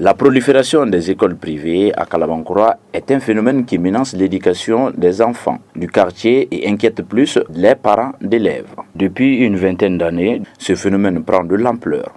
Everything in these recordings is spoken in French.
La prolifération des écoles privées à Kalabankura est un phénomène qui menace l'éducation des enfants du quartier et inquiète plus les parents d'élèves. Depuis une vingtaine d'années, ce phénomène prend de l'ampleur.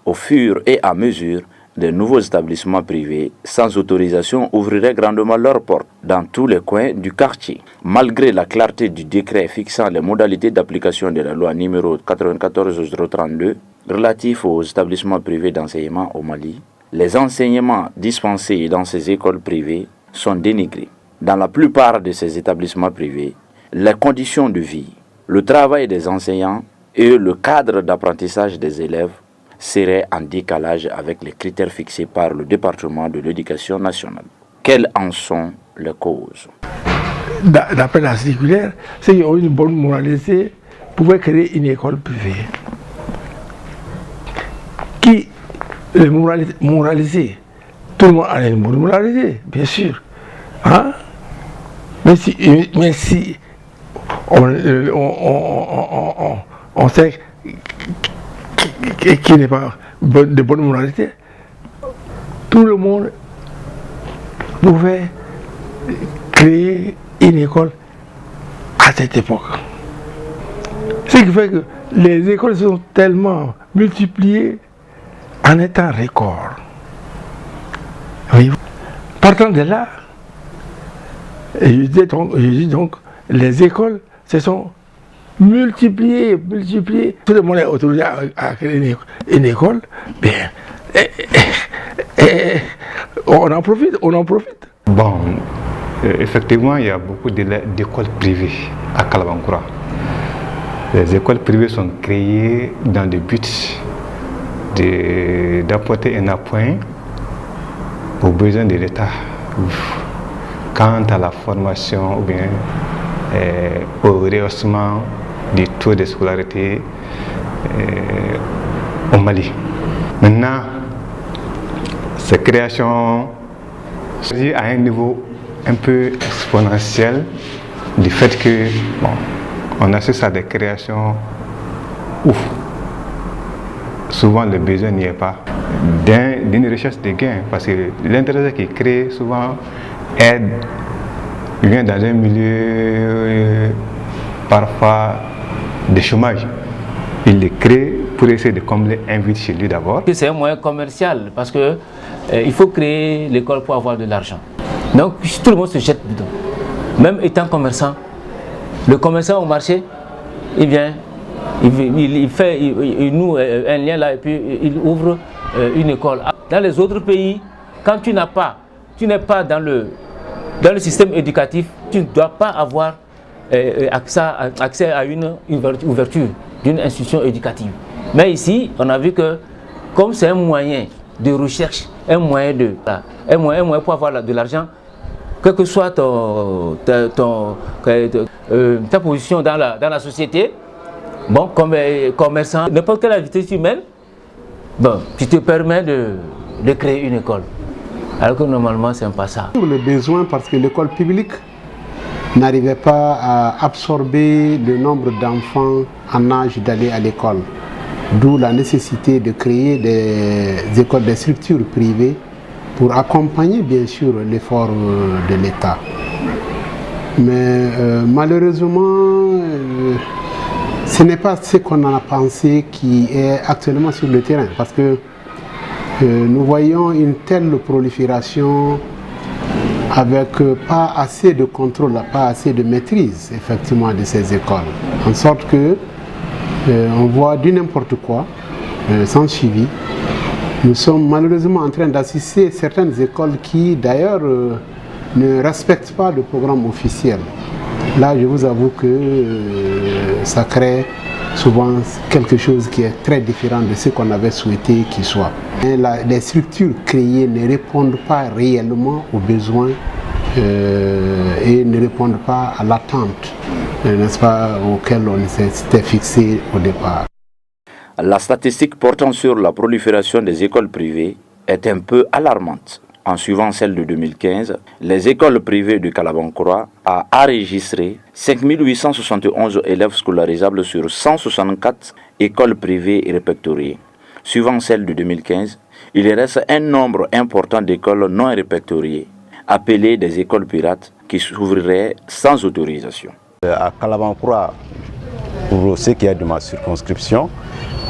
Au fur et à mesure, de nouveaux établissements privés sans autorisation ouvriraient grandement leurs portes dans tous les coins du quartier. Malgré la clarté du décret fixant les modalités d'application de la loi numéro 94-032 relatif aux établissements privés d'enseignement au Mali, les enseignements dispensés dans ces écoles privées sont dénigrés. Dans la plupart de ces établissements privés, les conditions de vie, le travail des enseignants et le cadre d'apprentissage des élèves seraient en décalage avec les critères fixés par le département de l'éducation nationale. Quelles en sont les causes? D'après la circulaire, ceux qui ont une bonne moralité pouvaient créer une école privée. Qui est moralisé? Tout le monde a une bonne moralité, bien sûr. Hein? Mais si on sait qui n'est pas de bonne moralité, tout le monde pouvait créer une école à cette époque. Ce qui fait que les écoles sont tellement multipliées en un temps record. Oui. Partant de là, je dis donc, les écoles se sont multipliées. Tout le monde est autorisé à créer une école. Bien, on en profite. Bon, effectivement, il y a beaucoup d'écoles privées à Kalabankura. Les écoles privées sont créées dans le but d'apporter un appoint aux besoins de l'État quant à la formation ou bien au rehaussement du taux de scolarité au Mali. Maintenant, ces créations sont à un niveau un peu exponentiel du fait que on assiste à des créations où souvent le besoin n'y est pas, d'une recherche de gains, parce que l'intérêt qui crée souvent vient dans un milieu parfois de chômage. Il le crée pour essayer de combler un vide chez lui d'abord. C'est un moyen commercial parce que il faut créer l'école pour avoir de l'argent. Donc tout le monde se jette dedans. Même étant commerçant, le commerçant au marché, il vient, il noue un lien là et puis il ouvre une école. Dans les autres pays, quand tu n'es pas dans le système éducatif, tu ne dois pas avoir accès à une ouverture d'une institution éducative. Mais ici, on a vu que comme c'est un moyen de recherche, un moyen pour avoir de l'argent, quelle que soit ta position dans la société, bon, comme commerçant, n'importe quelle activité humaine, bon, tu te permets de créer une école. Alors que normalement, ce n'est pas ça. Le besoin, parce que l'école publique n'arrivait pas à absorber le nombre d'enfants en âge d'aller à l'école. D'où la nécessité de créer des écoles, des structures privées pour accompagner bien sûr l'effort de l'État. Mais malheureusement, ce n'est pas ce qu'on en a pensé qui est actuellement sur le terrain. Parce que nous voyons une telle prolifération avec pas assez de contrôle, pas assez de maîtrise effectivement de ces écoles. En sorte que on voit du n'importe quoi, sans suivi. Nous sommes malheureusement en train d'assister à certaines écoles qui d'ailleurs ne respectent pas le programme officiel. Là, je vous avoue que ça crée souvent quelque chose qui est très différent de ce qu'on avait souhaité qu'il soit. Les structures créées ne répondent pas réellement aux besoins et ne répondent pas à l'attente, n'est-ce pas, auquel on s'était fixé au départ. La statistique portant sur la prolifération des écoles privées est un peu alarmante. En suivant celle de 2015, les écoles privées du Kalabankura a enregistré 5 871 élèves scolarisables sur 164 écoles privées répertoriées, suivant celle de 2015, il reste un nombre important d'écoles non répertoriées, appelées des écoles pirates, qui s'ouvriraient sans autorisation. À Kalabankura, pour ce qui est de ma circonscription,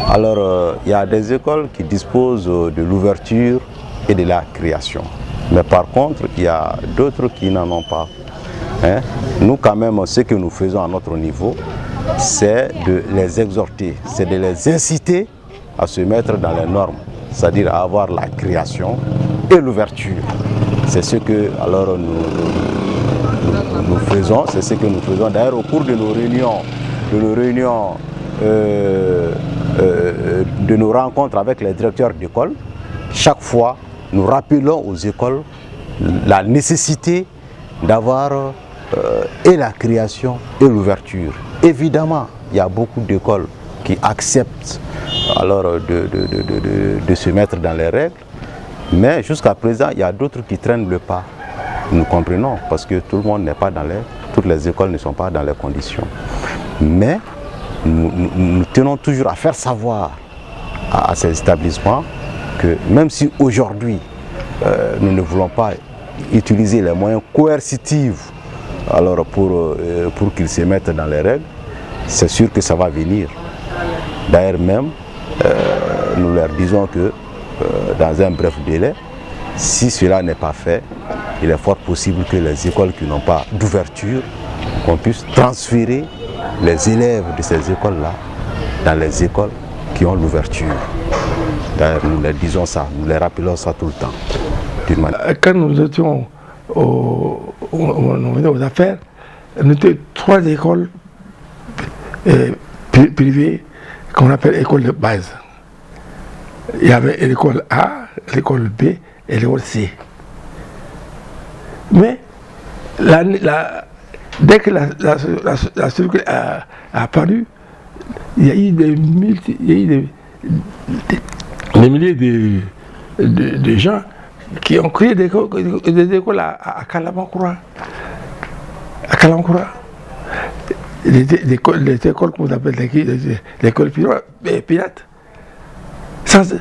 alors il y a des écoles qui disposent de l'ouverture et de la création. Mais par contre, il y a d'autres qui n'en ont pas. Nous quand même, ce que nous faisons à notre niveau, c'est de les exhorter, c'est de les inciter à se mettre dans les normes, c'est-à-dire à avoir la création et l'ouverture. C'est ce que alors nous faisons, c'est ce que nous faisons. D'ailleurs, au cours de nos réunions, de nos rencontres avec les directeurs d'école, chaque fois, nous rappelons aux écoles la nécessité d'avoir et la création et l'ouverture. Évidemment, il y a beaucoup d'écoles qui acceptent alors de se mettre dans les règles, mais jusqu'à présent, il y a d'autres qui traînent le pas. Nous comprenons, parce que tout le monde n'est pas dans les... Toutes les écoles ne sont pas dans les conditions. Mais nous tenons toujours à faire savoir à ces établissements que même si aujourd'hui, nous ne voulons pas utiliser les moyens coercitifs alors pour qu'ils se mettent dans les règles, c'est sûr que ça va venir. D'ailleurs même, nous leur disons que dans un bref délai, si cela n'est pas fait, il est fort possible que les écoles qui n'ont pas d'ouverture, qu'on puisse transférer les élèves de ces écoles-là dans les écoles qui ont l'ouverture. D'ailleurs, nous leur disons ça, nous les rappelons ça tout le temps. Quand nous étions aux affaires, nous étions 3 écoles privées qu'on appelle école de base. Il y avait l'école A, l'école B et l'école C. Mais dès que la structure a apparu, il y a eu des milliers de gens qui ont créé des écoles à Kalabankura. À Kalabankura. Les écoles qu'on appelle les écoles pirates.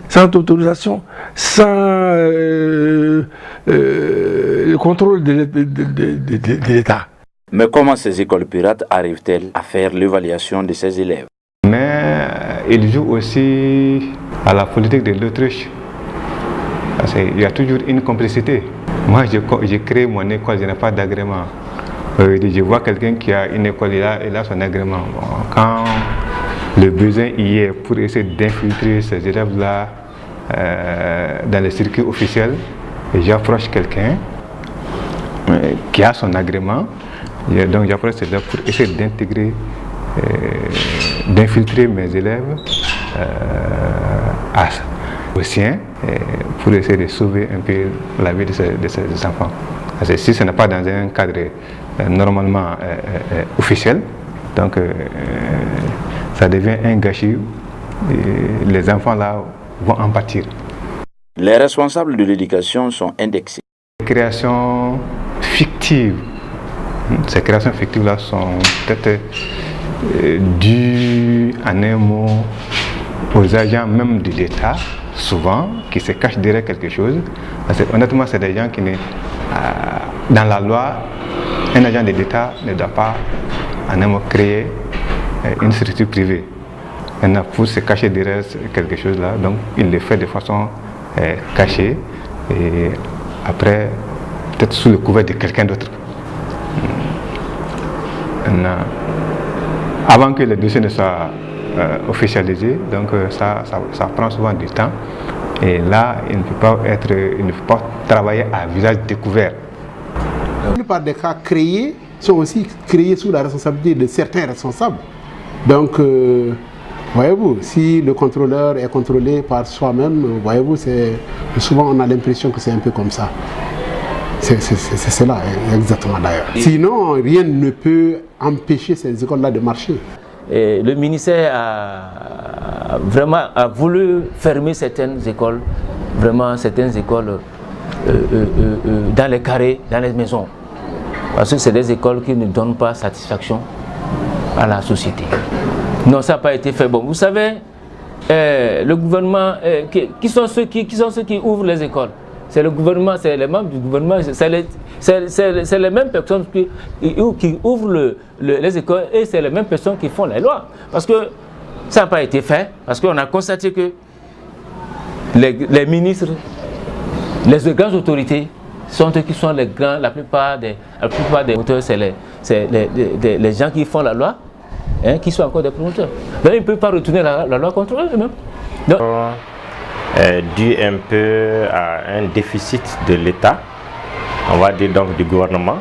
Sans autorisation, sans le contrôle de l'État. Mais comment ces écoles pirates arrivent-elles à faire l'évaluation de ces élèves? Mais ils jouent aussi à la politique de l'autruche. Il y a toujours une complicité. Moi, j'ai créé mon école, je n'ai pas d'agrément. Je vois quelqu'un qui a une école, il a son agrément. Bon, quand le besoin y est pour essayer d'infiltrer ces élèves-là dans les circuits officiels, j'approche quelqu'un qui a son agrément. Donc j'approche ces élèves pour essayer d'intégrer, d'infiltrer mes élèves au sien pour essayer de sauver un peu la vie de ces enfants. Parce que si ce n'est pas dans un cadre normalement officiel, donc ça devient un gâchis et les enfants là vont en pâtir. Les responsables de l'éducation sont indexés. Les créations fictives, ces créations fictives là sont peut-être dues en un mot aux agents même de l'État, souvent, qui se cachent derrière quelque chose. Parce que honnêtement, c'est des gens qui dans la loi, un agent de l'État ne doit pas en un mot créer une structure privée. Maintenant, pour se cacher derrière quelque chose là, donc il le fait de façon cachée et après, peut-être sous le couvert de quelqu'un d'autre. Avant que le dossier ne soit officialisé, donc ça prend souvent du temps. Et là, il ne peut pas travailler à visage découvert. La plupart des cas créés sont aussi créés sous la responsabilité de certains responsables. Donc, voyez-vous, si le contrôleur est contrôlé par soi-même, voyez-vous, souvent on a l'impression que c'est un peu comme ça. C'est cela, exactement d'ailleurs. Sinon, rien ne peut empêcher ces écoles-là de marcher. Et le ministère a vraiment voulu fermer certaines écoles, dans les carrés, dans les maisons. Parce que c'est des écoles qui ne donnent pas satisfaction à la société. Non, ça n'a pas été fait. Bon, vous savez, le gouvernement, qui sont ceux qui ouvrent les écoles? C'est le gouvernement, c'est les membres du gouvernement, c'est les mêmes personnes qui ouvrent les écoles et c'est les mêmes personnes qui font les lois. Parce que ça n'a pas été fait, parce qu'on a constaté que les ministres, les grandes autorités sont eux qui sont les grands, la plupart des promoteurs, c'est les gens qui font la loi, hein, qui sont encore des promoteurs. Donc ils ne peuvent pas retourner la loi contre eux-mêmes. Dû un peu à un déficit de l'État, on va dire donc du gouvernement,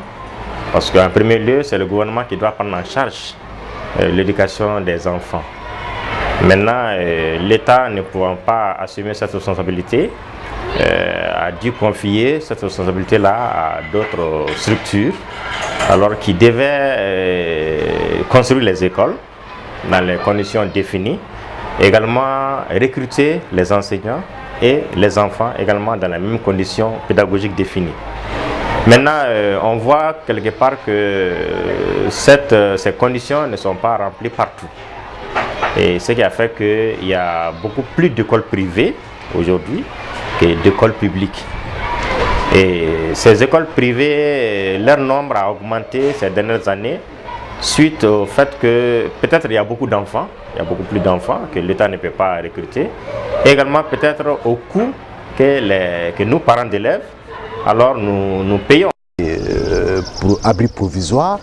parce qu'en premier lieu, c'est le gouvernement qui doit prendre en charge l'éducation des enfants. Maintenant, l'État ne pouvant pas assumer cette responsabilité, a dû confier cette responsabilité-là à d'autres structures, alors qui devaient construire les écoles dans les conditions définies, également recruter les enseignants et les enfants également dans les mêmes conditions pédagogiques définies. Maintenant, on voit quelque part que ces conditions ne sont pas remplies partout. Et ce qui a fait qu'il y a beaucoup plus d'écoles privées aujourd'hui que d'écoles publiques. Et ces écoles privées, leur nombre a augmenté ces dernières années suite au fait que peut-être il y a beaucoup d'enfants, il y a beaucoup plus d'enfants que l'État ne peut pas recruter. Et également peut-être au coût que nous, parents d'élèves, alors nous payons. Pour abri provisoire,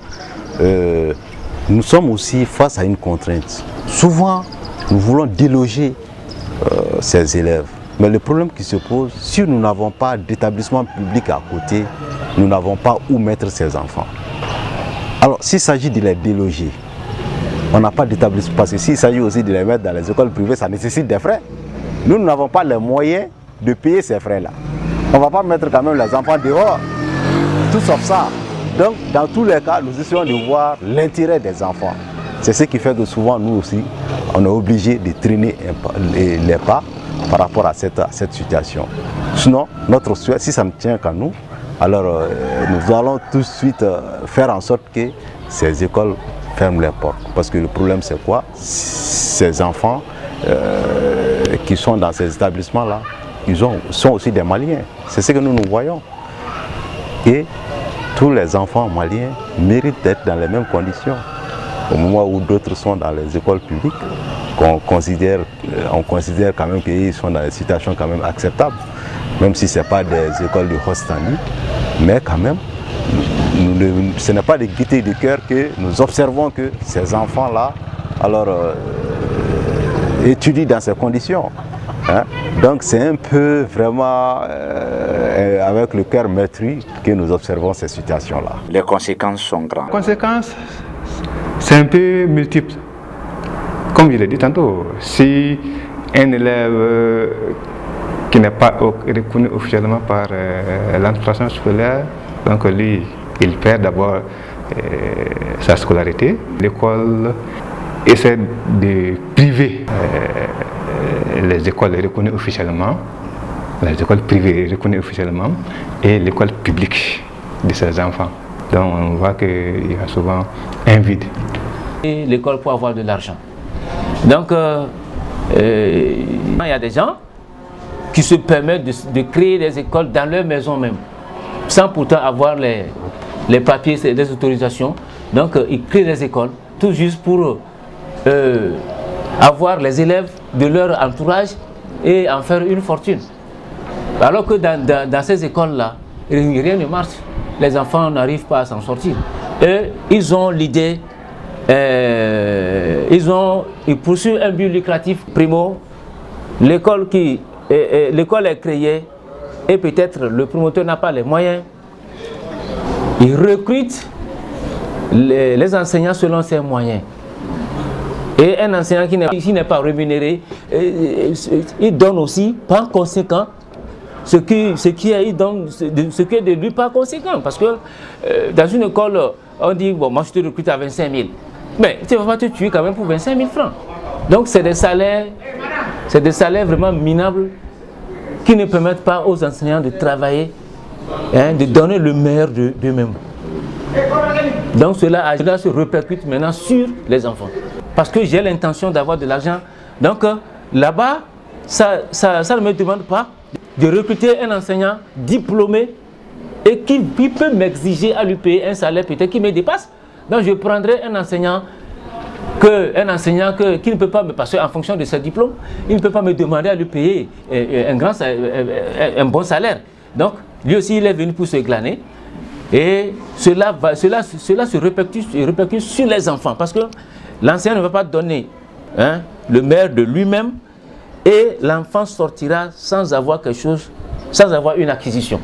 nous sommes aussi face à une contrainte. Souvent, nous voulons déloger ces élèves. Mais le problème qui se pose, si nous n'avons pas d'établissement public à côté, nous n'avons pas où mettre ces enfants. Alors, s'il s'agit de les déloger, on n'a pas d'établissement, parce que s'il s'agit aussi de les mettre dans les écoles privées, ça nécessite des frais. Nous n'avons pas les moyens de payer ces frais-là. On ne va pas mettre quand même les enfants dehors, tout sauf ça. Donc, dans tous les cas, nous essayons de voir l'intérêt des enfants. C'est ce qui fait que souvent, nous aussi, on est obligé de traîner les pas par rapport à cette situation. Sinon, notre souhait, si ça ne tient qu'à nous, alors nous allons tout de suite faire en sorte que ces écoles ferment les portes. Parce que le problème, c'est quoi? Ces enfants qui sont dans ces établissements-là, ils sont aussi des Maliens. C'est ce que nous voyons. Et tous les enfants maliens méritent d'être dans les mêmes conditions. Au moment où d'autres sont dans les écoles publiques, on considère quand même qu'ils sont dans des situations quand même acceptables, même si ce n'est pas des écoles de haut standing, mais quand même, ce n'est pas de gaieté de cœur que nous observons que ces enfants-là étudient dans ces conditions. Hein? Donc c'est un peu vraiment avec le cœur meurtri que nous observons ces situations-là. Les conséquences sont grandes. Les conséquences, c'est un peu multiple. Comme je l'ai dit tantôt, si un élève qui n'est pas reconnu officiellement par l'administration scolaire, donc lui, il perd d'abord sa scolarité. L'école essaie de priver les écoles reconnues officiellement, les écoles privées reconnues officiellement et l'école publique de ces enfants. Donc on voit qu'il y a souvent un vide. L'école pour avoir de l'argent. Donc il y a des gens qui se permettent de créer des écoles dans leur maison même, sans pourtant avoir les papiers, les autorisations. Donc ils créent des écoles, tout juste pour avoir les élèves de leur entourage et en faire une fortune. Alors que dans ces écoles-là, rien ne marche. Les enfants n'arrivent pas à s'en sortir. Et ils ont l'idée, ils poursuivent un but lucratif. Primo, l'école est créée et peut-être le promoteur n'a pas les moyens. Il recrute les enseignants selon ses moyens. Et un enseignant qui n'est pas rémunéré, il donne aussi par conséquent ce qui est de lui par conséquent. Parce que dans une école, on dit, bon, moi je te recrute à 25 000. Mais tu ne vas pas te tuer quand même pour 25 000 francs. Donc c'est des salaires vraiment minables qui ne permettent pas aux enseignants de travailler, hein, de donner le meilleur d'eux-mêmes. Donc cela se répercute maintenant sur les enfants. Parce que j'ai l'intention d'avoir de l'argent, donc là-bas, ça ne me demande pas de recruter un enseignant diplômé et qui peut m'exiger à lui payer un salaire peut-être qui me dépasse. Donc je prendrai un enseignant qui ne peut pas me passer en fonction de ses diplômes, il ne peut pas me demander à lui payer un bon salaire. Donc lui aussi il est venu pour se glaner et cela se répercute sur les enfants parce que l'enseignant ne va pas donner le meilleur de lui-même et l'enfant sortira sans avoir quelque chose, sans avoir une acquisition.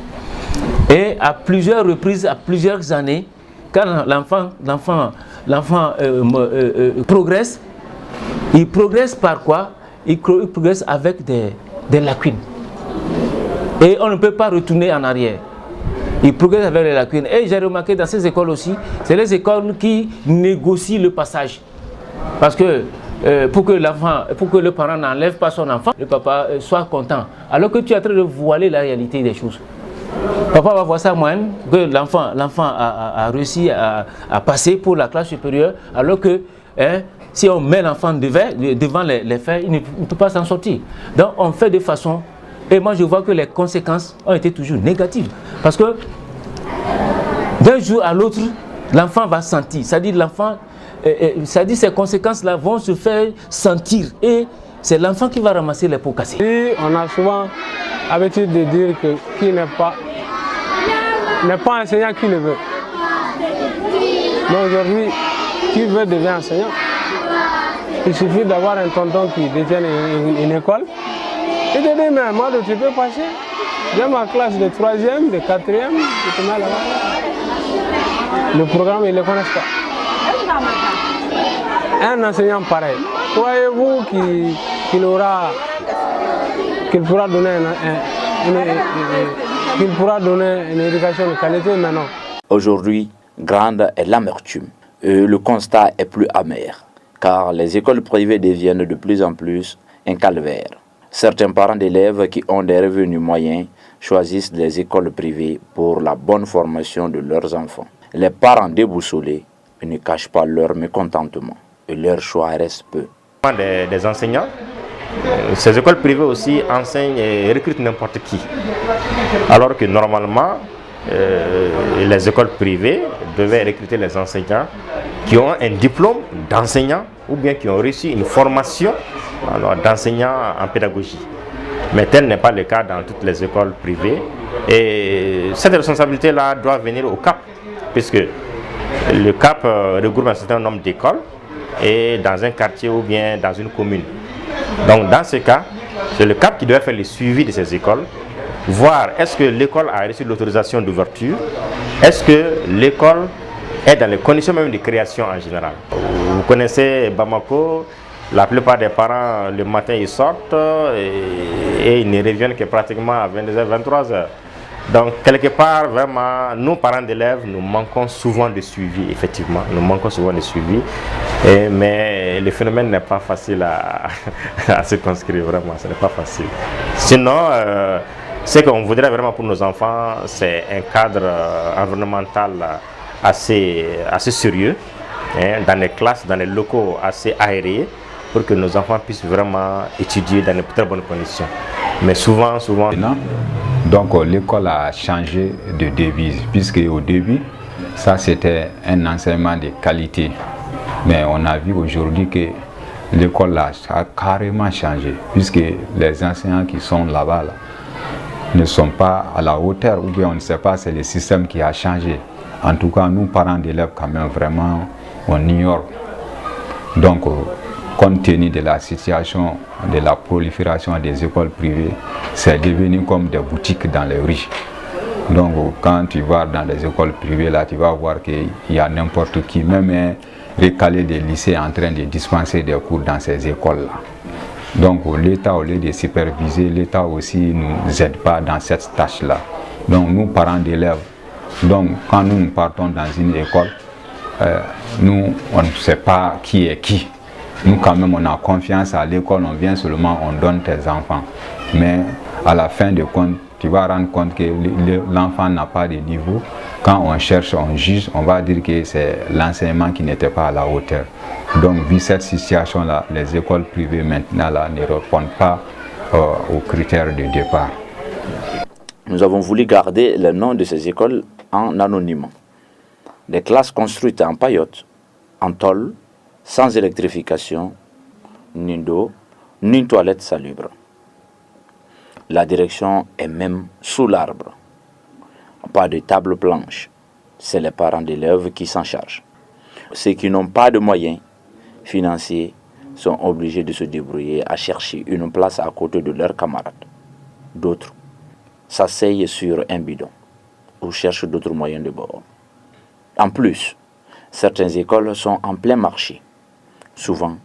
Et à plusieurs reprises, à plusieurs années, quand l'enfant progresse, il progresse par quoi? Il progresse avec des lacunes. Et on ne peut pas retourner en arrière. Il progresse avec les lacunes. Et j'ai remarqué dans ces écoles aussi, c'est les écoles qui négocient le passage. Parce que pour que le parent n'enlève pas son enfant, le papa soit content. Alors que tu es en train de voiler la réalité des choses. Papa va voir ça moi-même, que l'enfant a réussi à passer pour la classe supérieure, alors que si on met l'enfant devant les faits, il ne peut pas s'en sortir. Donc on fait de façon... Et moi je vois que les conséquences ont été toujours négatives. Parce que d'un jour à l'autre, l'enfant va sentir. C'est-à-dire ces conséquences-là vont se faire sentir. Et c'est l'enfant qui va ramasser les pots cassés. Et on a souvent l'habitude de dire que qui n'est pas enseignant qui le veut. Mais aujourd'hui, qui veut devenir enseignant? Il suffit d'avoir un tonton qui détient une école. Et de dire, mais moi, tu peux passer. J'ai ma classe de 3e, de 4e, je te mets là-bas. Le programme, ils ne le connaissent pas. Un enseignant pareil, croyez-vous qu'il pourra donner une éducation de qualité maintenant? Aujourd'hui, grande est l'amertume. Le constat est plus amer, car les écoles privées deviennent de plus en plus un calvaire. Certains parents d'élèves qui ont des revenus moyens choisissent les écoles privées pour la bonne formation de leurs enfants. Les parents déboussolés ne cachent pas leur mécontentement et leur choix reste peu. Des enseignants, ces écoles privées aussi enseignent et recrutent n'importe qui. Alors que normalement, les écoles privées devaient recruter les enseignants qui ont un diplôme d'enseignant ou bien qui ont reçu une formation d'enseignant en pédagogie. Mais tel n'est pas le cas dans toutes les écoles privées. Et cette responsabilité-là doit venir au CAP, puisque le CAP regroupe un certain nombre d'écoles et dans un quartier ou bien dans une commune. Donc dans ce cas, c'est le CAP qui doit faire le suivi de ces écoles, voir est-ce que l'école a reçu l'autorisation d'ouverture, est-ce que l'école est dans les conditions même de création en général. Vous connaissez Bamako, la plupart des parents le matin ils sortent et ils ne reviennent que pratiquement à 22h, 23h. Donc quelque part vraiment, nous parents d'élèves, nous manquons souvent de suivi, effectivement, nous manquons souvent de suivi, mais le phénomène n'est pas facile à circonscrire, vraiment, ce n'est pas facile. Sinon, ce qu'on voudrait vraiment pour nos enfants, c'est un cadre environnemental assez sérieux, dans les classes, dans les locaux assez aérés, pour que nos enfants puissent vraiment étudier dans de très bonnes conditions. Mais souvent... Donc l'école a changé de devise, puisque au début, ça c'était un enseignement de qualité. Mais on a vu aujourd'hui que l'école a carrément changé, puisque les enseignants qui sont là-bas ne sont pas à la hauteur, ou bien on ne sait pas, c'est le système qui a changé. En tout cas, nous, parents d'élèves, quand même, vraiment, on ignore. Donc, compte tenu de la situation, de la prolifération des écoles privées, c'est devenu comme des boutiques dans les rues. Donc, quand tu vas dans les écoles privées, là, tu vas voir qu'il y a n'importe qui, même un recalé des lycées en train de dispenser des cours dans ces écoles-là. Donc, l'État, au lieu de superviser, l'État aussi ne nous aide pas dans cette tâche-là. Donc, nous, parents d'élèves, donc, quand nous partons dans une école, nous, on ne sait pas qui est qui. Nous, quand même, on a confiance à l'école, on vient seulement, on donne tes enfants. Mais à la fin de compte, tu vas rendre compte que l'enfant n'a pas de niveau. Quand on cherche, on juge, on va dire que c'est l'enseignement qui n'était pas à la hauteur. Donc, vu cette situation-là, les écoles privées maintenant là, ne répondent pas aux critères de départ. Nous avons voulu garder le nom de ces écoles en anonyme. Des classes construites en paillotes, en tôle, sans électrification, ni d'eau, ni toilette salubre. La direction est même sous l'arbre. Pas de table blanche. C'est les parents d'élèves qui s'en chargent. Ceux qui n'ont pas de moyens financiers sont obligés de se débrouiller à chercher une place à côté de leurs camarades. D'autres s'asseyent sur un bidon ou cherchent d'autres moyens de bord. En plus, certaines écoles sont en plein marché. Souvent,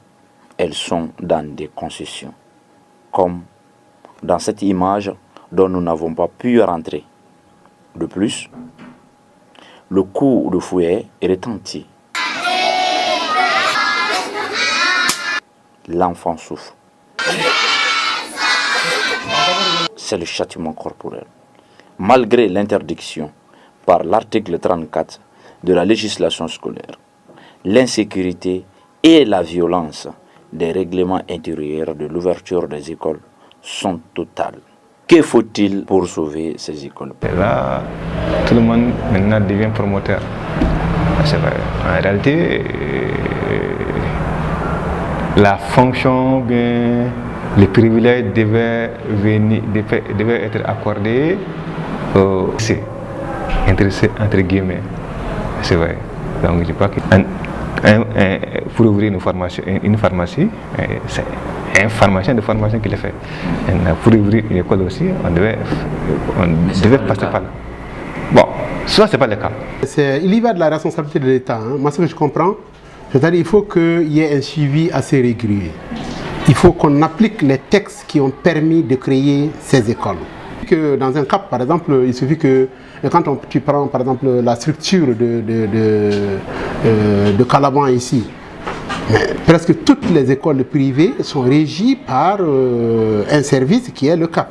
elles sont dans des concessions, comme dans cette image dont nous n'avons pas pu rentrer. De plus, le coup de fouet est retenti. L'enfant souffre. C'est le châtiment corporel. Malgré l'interdiction par l'article 34 de la législation scolaire, l'insécurité et la violence des règlements intérieurs de l'ouverture des écoles sont totales. Que faut-il pour sauver ces écoles? Là, tout le monde maintenant devient promoteur. C'est vrai. En réalité, la fonction, bien, les privilèges devaient être accordés entre guillemets. C'est vrai. Donc je crois que pour ouvrir une pharmacie, c'est un pharmacien de formation qui le fait. Et pour ouvrir une école aussi, on devait passer par là. Bon, ça c'est pas le cas. Il y va de la responsabilité de l'État. Hein. Moi, ce que je comprends, c'est-à-dire qu'il faut qu'il y ait un suivi assez régulier. Il faut qu'on applique les textes qui ont permis de créer ces écoles. Que dans un cap, par exemple, il suffit que quand tu prends par exemple la structure de Calaban ici, presque toutes les écoles privées sont régies par un service qui est le CAP.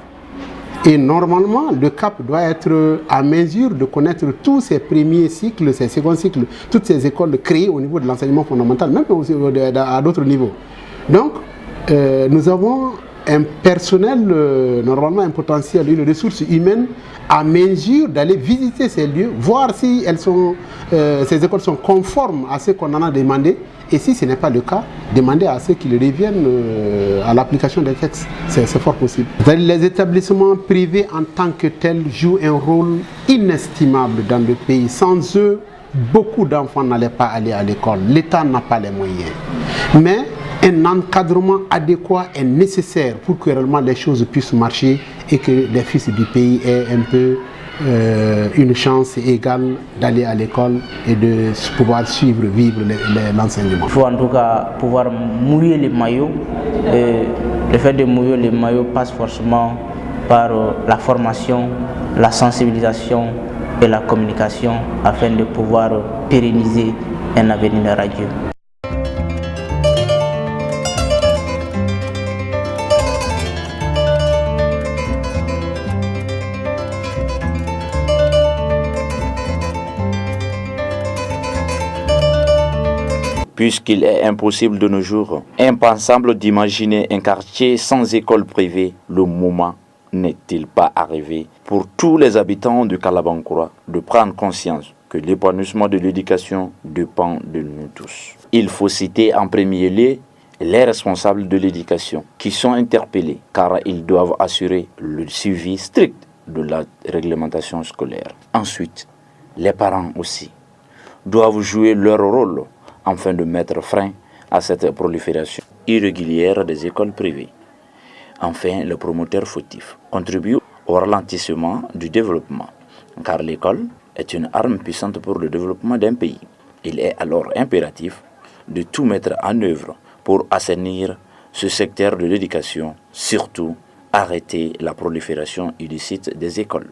Et normalement, le CAP doit être à mesure de connaître tous ces premiers cycles, ces seconds cycles, toutes ces écoles créées au niveau de l'enseignement fondamental, même aussi à d'autres niveaux. Donc, nous avons un personnel, normalement un potentiel, une ressource humaine à mesure d'aller visiter ces lieux, voir si ces écoles sont conformes à ce qu'on en a demandé, et si ce n'est pas le cas, demander à ceux qui reviennent à l'application des textes. C'est fort possible. Les établissements privés en tant que tels jouent un rôle inestimable dans le pays. Sans eux, beaucoup d'enfants n'allaient pas aller à l'école. L'État n'a pas les moyens. Mais un encadrement adéquat est nécessaire pour que réellement les choses puissent marcher et que les fils du pays aient un peu une chance égale d'aller à l'école et de pouvoir vivre l'enseignement. Il faut en tout cas pouvoir mouiller les maillots. Et le fait de mouiller les maillots passe forcément par la formation, la sensibilisation et la communication afin de pouvoir pérenniser un avenir radieux. Puisqu'il est impossible de nos jours, impensable d'imaginer un quartier sans école privée, le moment n'est-il pas arrivé pour tous les habitants de Kalabankura de prendre conscience que l'épanouissement de l'éducation dépend de nous tous? Il faut citer en premier lieu les responsables de l'éducation qui sont interpellés car ils doivent assurer le suivi strict de la réglementation scolaire. Ensuite, les parents aussi doivent jouer leur rôle afin de mettre frein à cette prolifération irrégulière des écoles privées. Enfin, le promoteur fautif contribue au ralentissement du développement, car l'école est une arme puissante pour le développement d'un pays. Il est alors impératif de tout mettre en œuvre pour assainir ce secteur de l'éducation, surtout arrêter la prolifération illicite des écoles.